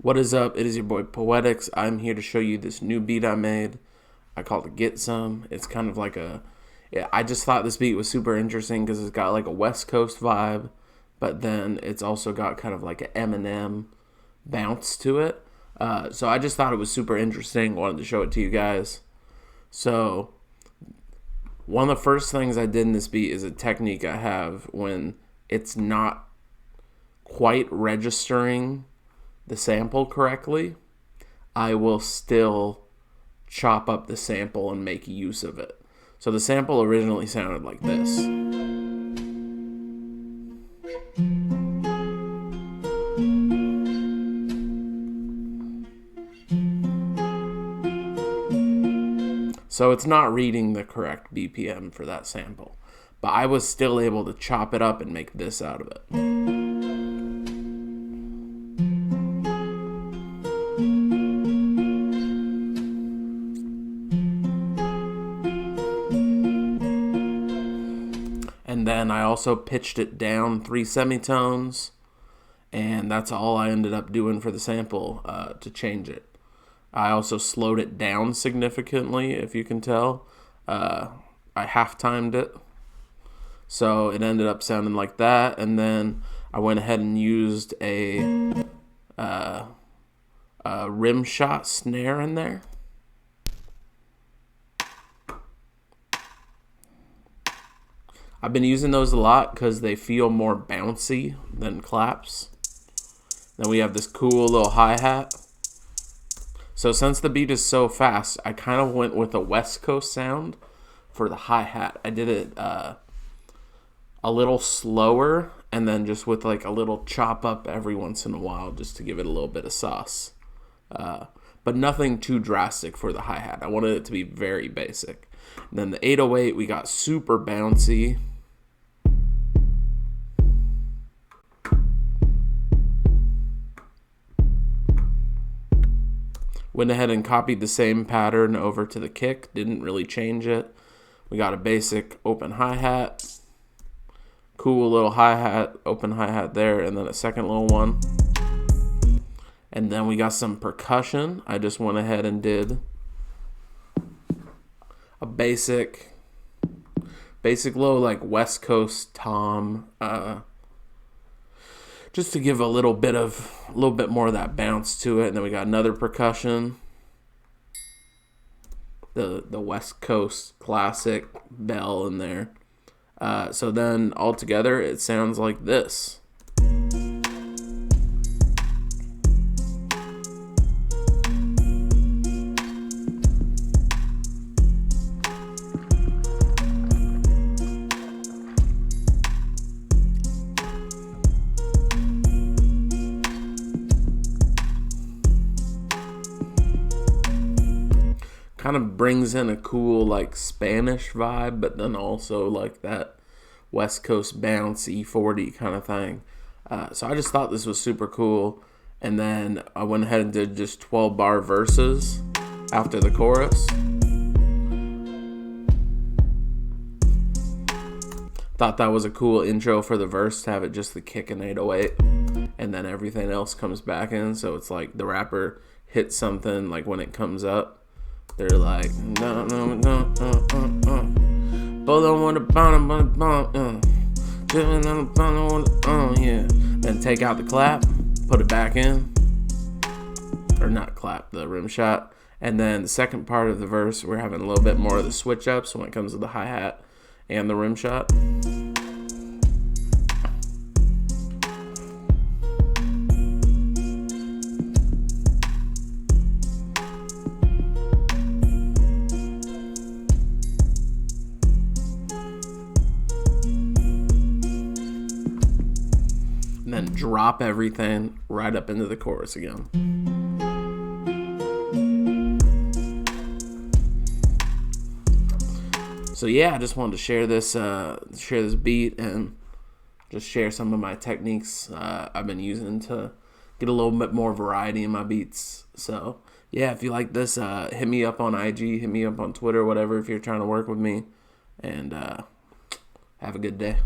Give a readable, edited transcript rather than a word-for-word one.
What is up? It is your boy Poetics. I'm here to show you this new beat I made. I called it Get Some. It's kind of like I just thought this beat was super interesting because it's got like a West Coast vibe, but then it's also got kind of like an Eminem bounce to it. So I just thought it was super interesting. Wanted to show it to you guys. So one of the first things I did in this beat is a technique I have when it's not quite registering the sample correctly. I will still chop up the sample and make use of it. So the sample originally sounded like this. So it's not reading the correct BPM for that sample, but I was still able to chop it up and make this out of it. And then I also pitched it down 3 semitones, and that's all I ended up doing for the sample to change it. I also slowed it down significantly, if you can tell. I half-timed it, so it ended up sounding like that. And then I went ahead and used a rim shot snare in there. I've been using those a lot because they feel more bouncy than claps. Then we have this cool little hi-hat. So since the beat is so fast, I kind of went with a West Coast sound for the hi-hat. I did it a little slower and then just with like a little chop up every once in a while just to give it a little bit of sauce. But nothing too drastic for the hi-hat. I wanted it to be very basic. And then the 808, we got super bouncy. Went ahead and copied the same pattern over to the kick. Didn't really change it. We got a basic open hi-hat. Cool little hi-hat, open hi-hat there, and then a second little one. And then we got some percussion. I just went ahead and did a basic little like West Coast tom, just to give a little bit more of that bounce to it. And then we got another percussion, the West Coast classic bell in there. So then all together it sounds like this. Kind of brings in a cool like Spanish vibe, but then also like that West Coast bounce E40 kind of thing. So I just thought this was super cool. And then I went ahead and did just 12 bar verses after the chorus. Thought that was a cool intro for the verse to have it just the kick and 808 and then everything else comes back in. So it's like the rapper hits something like when it comes up. They're like, no, no, no, both on the bottom, yeah. Then take out the clap, put it back in, or not clap, the rim shot. And then the second part of the verse, we're having a little bit more of the switch ups when it comes to the hi-hat and the rim shot. And then drop everything right up into the chorus again. So yeah, I just wanted to share this beat and just share some of my techniques I've been using to get a little bit more variety in my beats. So yeah, if you like this, hit me up on IG, hit me up on Twitter, whatever, if you're trying to work with me. And have a good day.